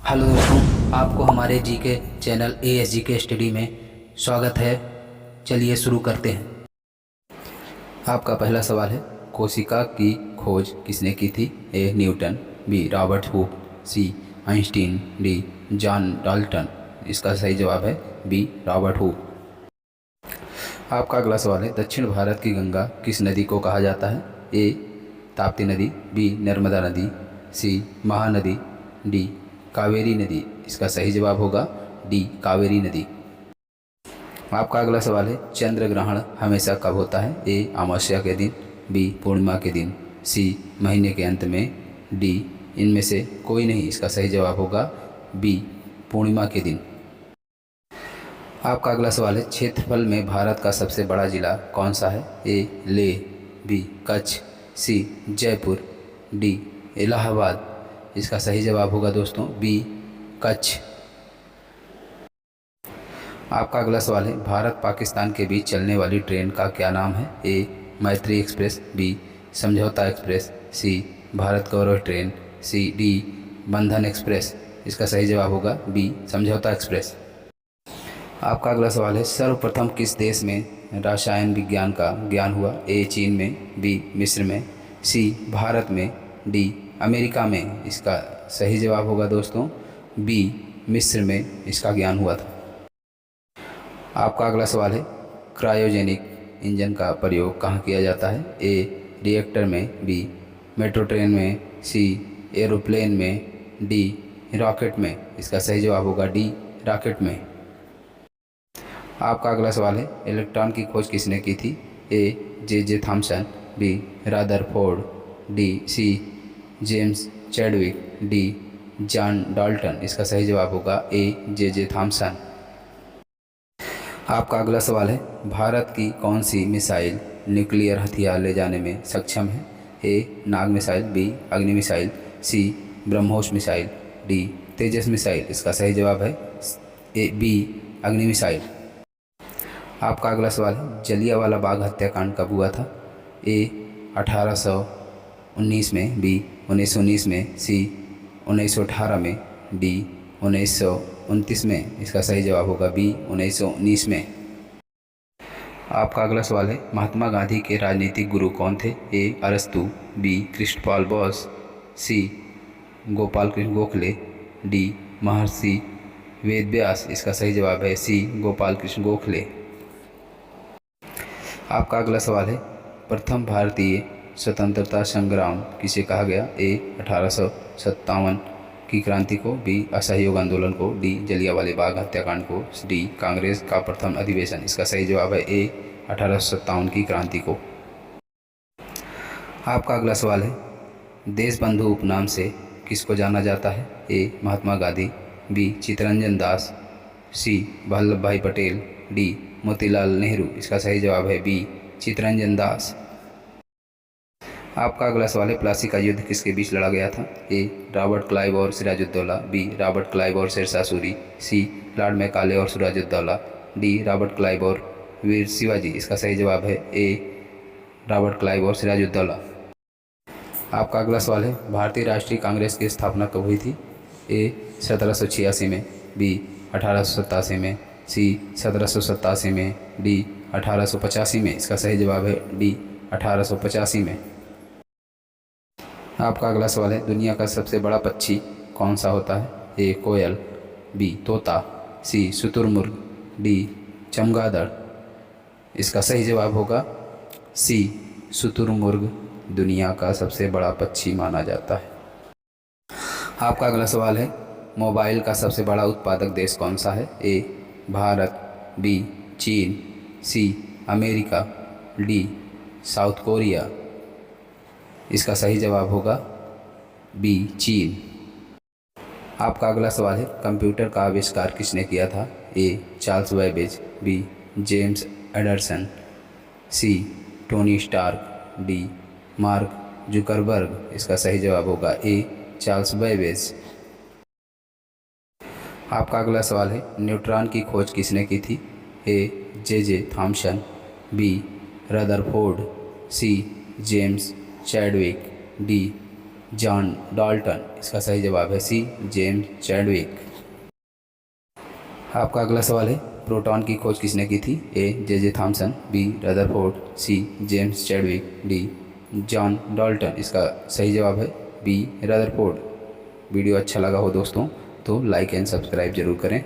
Hello दोस्तों, आपको हमारे जीके चैनल ASGK स्टडी में स्वागत है। चलिए शुरू करते हैं। आपका पहला सवाल है, कोशिका की खोज किसने की थी? A. Newton, B. Robert Hooke, C. Einstein, D. John Dalton. इसका सही जवाब है बी. Robert hook. आपका अगला सवाल है, दक्षिण भारत की गंगा किस नदी को कहा जाता है? ए. ताप्ती नदी, बी. नर्मदा नदी, सी. महानदी, डी. कावेरी नदी। इसका सही जवाब होगा डी. कावेरी नदी। आपका अगला सवाल है, चंद्र ग्रहण हमेशा कब होता है? ए. अमावस्या के दिन, बी. पूर्णिमा के दिन, सी. महीने के अंत में, डी. इनमें से कोई नहीं। इसका सही जवाब होगा बी. पूर्णिमा के दिन। आपका अगला सवाल है, क्षेत्रफल में भारत का सबसे बड़ा जिला कौन सा है? ए. लेह, बी. कच्छ, सी. जयपुर, डी. इलाहाबाद। इसका सही जवाब होगा दोस्तों बी. कच्छ। आपका अगला सवाल है, भारत पाकिस्तान के बीच चलने वाली ट्रेन का क्या नाम है? ए. मैत्री एक्सप्रेस, बी. समझौता एक्सप्रेस, सी. भारत गौरव ट्रेन, सी. डी. बंधन एक्सप्रेस। इसका सही जवाब होगा बी. समझौता एक्सप्रेस। आपका अगला सवाल है, सर्वप्रथम किस देश में रसायन विज्ञान का ज्ञान हुआ? ए. चीन में, बी. मिस्र में, सी. भारत में, डी. अमेरिका में। इसका सही जवाब होगा दोस्तों बी. मिस्र में इसका ज्ञान हुआ था। आपका अगला सवाल है, क्रायोजेनिक इंजन का प्रयोग कहाँ किया जाता है? ए. रिएक्टर में, बी. मेट्रो ट्रेन में, सी. एरोप्लेन में, डी. रॉकेट में। इसका सही जवाब होगा डी. रॉकेट में। आपका अगला सवाल है, इलेक्ट्रॉन की खोज किसने की थी? A. J Thomson, B. Rutherford, D. C. James Chadwick, D. John Dalton. इसका सही जवाब होगा ए. J Thompson. आपका अगला सवाल है, भारत की कौन सी मिसाइल न्यूक्लियर हथियार ले जाने में सक्षम है? A. Nag missile, B. Agni missile, C. BrahMos missile, D. Tejas missile. इसका सही जवाब है ए. बी. अग्नि मिसाइल। आपका अगला सवाल है, जलियांवाला बाग हत्याकांड कब हुआ था? ए. 1819 में, बी. 1919 में, सी. 1918 में, डी. 1929 में। इसका सही जवाब होगा बी. 1919 में। आपका अगला सवाल है, महात्मा गांधी के राजनीतिक गुरु कौन थे? ए. अरस्तु, बी. कृष्णपाल बोस, सी. गोपाल कृष्ण गोखले, डी. महर्षि वेदव्यास। इसका सही जवाब है सी. गोपाल कृष्ण गोखले। आपका अगला सवाल है, प्रथम भारतीय स्वतंत्रता संग्राम किसे कहा गया? ए. 1857 की क्रांति को, बी. असहयोग आंदोलन को, डी. जलियांवाले बाग हत्याकांड को, डी. कांग्रेस का प्रथम अधिवेशन। इसका सही जवाब है ए. 1857 की क्रांति को। आपका अगला सवाल है, देशबंधु उपनाम से किसको जाना जाता है? ए. महात्मा गांधी, बी. चित्तरंजन दास, सी. वल्लभ भाई पटेल, डी. मोतीलाल नेहरू। इसका सही जवाब है बी. चित्तरंजन दास। आपका अगला सवाल है, प्लासी का युद्ध किसके बीच लड़ा गया था? ए. रॉबर्ट क्लाइव और सिराजुद्दौला, बी. रॉबर्ट क्लाइव और शेरशाह सूरी, सी. लॉर्ड मैकाले और सिराजुद्दौला, डी. रॉबर्ट क्लाइव और वीर शिवाजी। इसका सही जवाब है ए. रॉबर्ट क्लाइव और सिराजुद्दौला। आपका अगला सवाल है, भारतीय राष्ट्रीय कांग्रेस की स्थापना कब हुई थी? ए. 1786 में, बी. 1887 में, सी. 1787 में, डी. 1885 में। इसका सही जवाब है डी. 1885 में। आपका अगला सवाल है, दुनिया का सबसे बड़ा पक्षी कौन सा होता है? ए. कोयल, बी. तोता, सी. शुतुरमुर्ग, डी. चमगादड़। इसका सही जवाब होगा सी. शुतुरमुर्ग दुनिया का सबसे बड़ा पक्षी माना जाता है। आपका अगला सवाल है, मोबाइल का सबसे बड़ा उत्पादक देश कौन सा है? ए. भारत, बी. चीन, C. America, D. South Korea. इसका सही जवाब होगा बी. चीन। आपका अगला सवाल है, कंप्यूटर का आविष्कार किसने किया था? A. Charles Babbage, B. James Anderson, C. Tony Stark, D. Mark Zuckerberg. इसका सही जवाब होगा ए. Charles Babbage. आपका अगला सवाल है, न्यूट्रॉन की खोज किसने की थी? A. J Thomson, B. Rutherford, C. James Chadwick, D. John Dalton. इसका सही जवाब है सी, जेम्स चैडविक। आपका अगला सवाल है, प्रोटॉन की खोज किसने की थी? A J Thomson, B Rutherford, C James Chadwick, D John Dalton. इसका सही जवाब है बी रदरफोर्ड। वीडियो अच्छा लगा हो दोस्तों तो लाइक एंड सब्सक्राइब जरूर करें।